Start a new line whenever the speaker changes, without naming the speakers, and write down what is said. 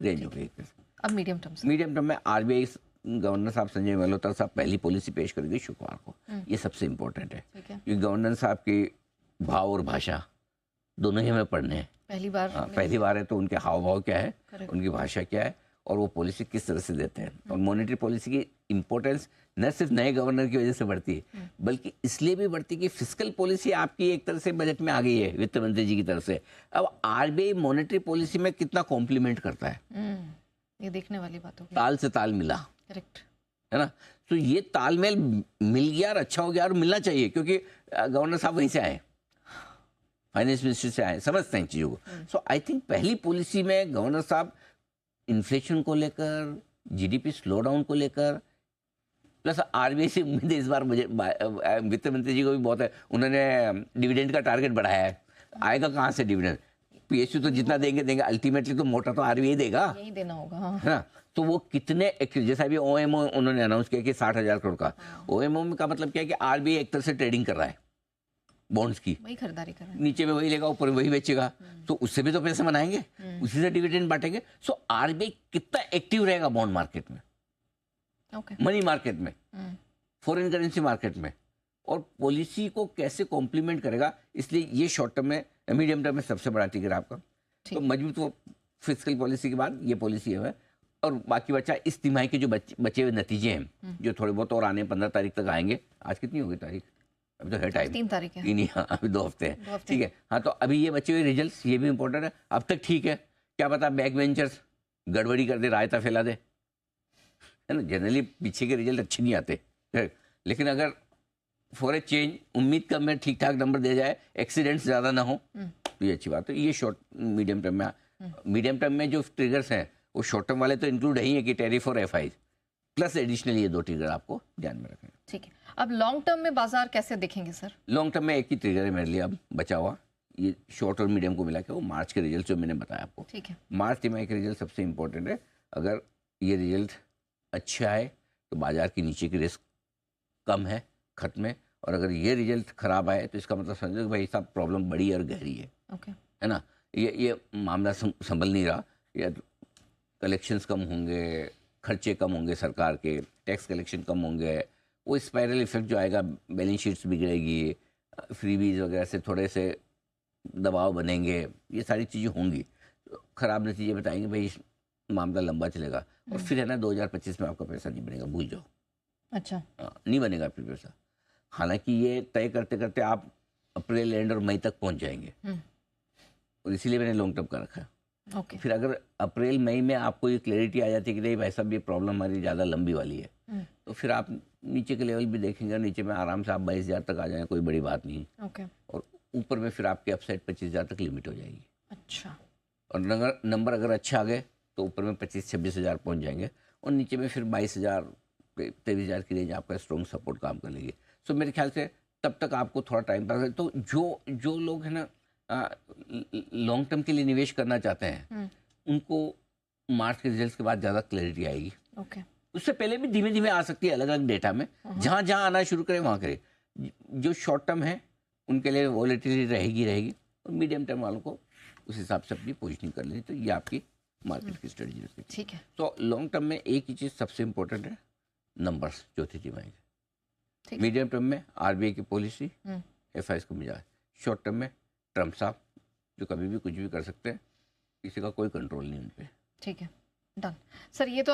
Range हो गई एक तरह से।
अब मीडियम टर्म से।
मीडियम टर्म में आरबीआई गवर्नर साहब संजय मल्होत्रा साहब पहली पॉलिसी पेश करेंगे शुक्रवार को। ये सबसे इम्पोर्टेंट है
ठीक है।
क्योंकि गवर्नर साहब की भाव और भाषा दोनों ही हमें पढ़ने हैं।
पहली बार
पहली बार है तो उनके हाव भाव क्या है,
Correct.
उनकी भाषा क्या है और वो पॉलिसी किस तरह से देते हैं। और मॉनेटरी पॉलिसी की इम्पोर्टेंस न सिर्फ नए गवर्नर की वजह से बढ़ती है बल्कि इसलिए भी बढ़ती है कि फिस्कल पॉलिसी आपकी एक तरह से बजट में आ गई है वित्त मंत्री जी की तरफ से। अब आरबीआई मॉनेटरी पॉलिसी में कितना कॉम्प्लीमेंट करता है,
ये देखने वाली बात होगी।
ताल से ताल मिला,
करेक्ट
है ना। तो ये तालमेल मिल गया और अच्छा हो गया और मिलना चाहिए क्योंकि गवर्नर साहब वहीं से आए, फाइनेंस मिनिस्ट्री से आए, समझते हैं चीज़ों को। सो आई थिंक पहली पॉलिसी में गवर्नर साहब इन्फ्लेशन को लेकर, जीडीपी स्लो डाउन को लेकर, प्लस आरबीआई से उम्मीद है इस बार मुझे वित्त मंत्री जी को भी बहुत है, उन्होंने डिविडेंड का टारगेट बढ़ाया है। आएगा कहाँ से डिविडेंड, पीएसयू तो जितना देंगे अल्टीमेटली तो मोटा तो आरबीआई देगा,
यही देना होगा। हाँ।
है ना। तो वो कितने जैसा अभी ओएमओ उन्होंने अनाउंस किया कि 60,000 करोड़ का। ओएमओ का मतलब क्या है कि आरबीआई एक तरह से ट्रेडिंग कर रहा है बॉन्ड्स की,
वही खरीदारी कर रहे हैं।
नीचे में वही लेगा ऊपर में वही बेचेगा, तो उससे भी तो पैसे बनाएंगे, उसी से डिविडेंड बांटेंगे। सो आरबीआई कितना एक्टिव रहेगा बॉन्ड मार्केट में, मनी मार्केट में, फॉरेन करेंसी मार्केट में, और पॉलिसी को कैसे कॉम्प्लीमेंट करेगा। इसलिए ये शॉर्ट टर्म में, मीडियम टर्म में सबसे बड़ा टिकर आपका। तो मजबूत वो फिस्कल पॉलिसी के बाद ये पॉलिसी है। और बाकी बच्चा इस तिमाही के जो बचे हुए नतीजे हैं जो थोड़े बहुत और आने 15 तारीख तक आएंगे। आज कितनी होगी तारीख, अभी तो है टाइम,
3 तारीख है।
नहीं, हाँ अभी 2 हफ्ते हैं, ठीक है। हाँ तो अभी ये बचे हुए रिजल्ट्स ये भी इंपॉर्टेंट है। अब तक ठीक है, क्या पता बैक वेंचर्स गड़बड़ी कर दे, रायता फैला दे, है ना। जनरली पीछे के रिजल्ट अच्छे नहीं आते, लेकिन अगर फॉर ए चेंज उम्मीद कम में ठीक ठाक नंबर दे जाए, एक्सीडेंट्स ज़्यादा ना हो, तो ये अच्छी बात है। ये शॉर्ट मीडियम टर्म में, मीडियम टर्म में जो ट्रिगर्स हैं वो शॉर्ट टर्म वाले तो इंक्लूड ही है कि टैरिफ और एफआई प्लस एडिशनल ये 2 ट्रिगर आपको ध्यान में रखें।
ठीक है। अब लॉन्ग टर्म में बाजार कैसे दिखेंगे सर?
लॉन्ग टर्म में एक ही ट्रिगर है मेरे लिए अब बचा हुआ, ये शॉर्ट और मीडियम को मिला के, वो मार्च के रिजल्ट जो मैंने बताया आपको।
ठीक है।
मार्च तिमाही के रिजल्ट सबसे इंपॉर्टेंट है। अगर ये रिजल्ट अच्छा है तो बाजार के नीचे की रिस्क कम है, खत्म है। और अगर ये रिजल्ट खराब आए तो इसका मतलब समझो कि भाई सब प्रॉब्लम बड़ी और गहरी है, है ना। ये मामला संभल नहीं रहा, या कलेक्शंस कम होंगे, खर्चे कम होंगे सरकार के, टैक्स कलेक्शन कम होंगे, वो स्पाइरल इफेक्ट जो आएगा, बैलेंस शीट्स बिगड़ेगी, फ्रीबीज वगैरह से थोड़े से दबाव बनेंगे, ये सारी चीज़ें होंगी, ख़राब नतीजे बताएंगे, भाई मामला लंबा चलेगा। और फिर है ना 2025 में आपका पैसा नहीं बनेगा, भूल जाओ।
अच्छा।
नहीं बनेगा फिर पैसा। हालांकि ये तय करते करते आप अप्रैल एंड और मई तक पहुंच जाएंगे, और इसीलिए मैंने लॉन्ग टर्म का रखा है।
ओके।
फिर अगर अप्रैल मई में आपको ये क्लैरिटी आ जाती है कि नहीं भाई साहब ये प्रॉब्लम हमारी ज़्यादा लंबी वाली है, तो फिर आप नीचे के लेवल भी देखेंगे, नीचे में आराम से आप 22,000 तक आ जाएंगे, कोई बड़ी बात नहीं।
ओके।
और ऊपर में फिर आपके अपसाइड 25,000 तक लिमिट हो जाएगी।
अच्छा।
और नंबर अगर अच्छा आ गए तो ऊपर में 25-26,000 पहुँच जाएंगे, और नीचे में फिर 22,000 23,000 की रेंज आपका स्ट्रॉन्ग सपोर्ट काम कर लेगी। सो मेरे ख्याल से तब तक आपको थोड़ा टाइम पास है। तो जो लोग हैं ना लॉन्ग टर्म के लिए निवेश करना चाहते हैं, उनको मार्च के रिजल्ट्स के बाद ज़्यादा क्लैरिटी आएगी।
ओके।
उससे पहले भी धीमे धीमे आ सकती है अलग अलग डेटा में, जहाँ जहाँ आना शुरू करें वहाँ करें। जो शॉर्ट टर्म है उनके लिए वॉलेटिलिटी रहेगी, और मीडियम टर्म वालों को उस हिसाब से अपनी पोजिशनिंग कर लेनी। तो ये आपकी मार्केट की स्ट्रेटजी है।
ठीक है।
तो लॉन्ग टर्म में एक ही चीज़ सबसे इंपॉर्टेंट है, नंबर्स चौथी तिमाही के। मीडियम टर्म में आरबीआई की पॉलिसी, एफआई को मिजाज। शॉर्ट टर्म में ट्रम्प साहब जो कभी भी कुछ भी कर सकते हैं, किसी का कोई कंट्रोल नहीं उन पर।
ठीक है, डन सर। ये तो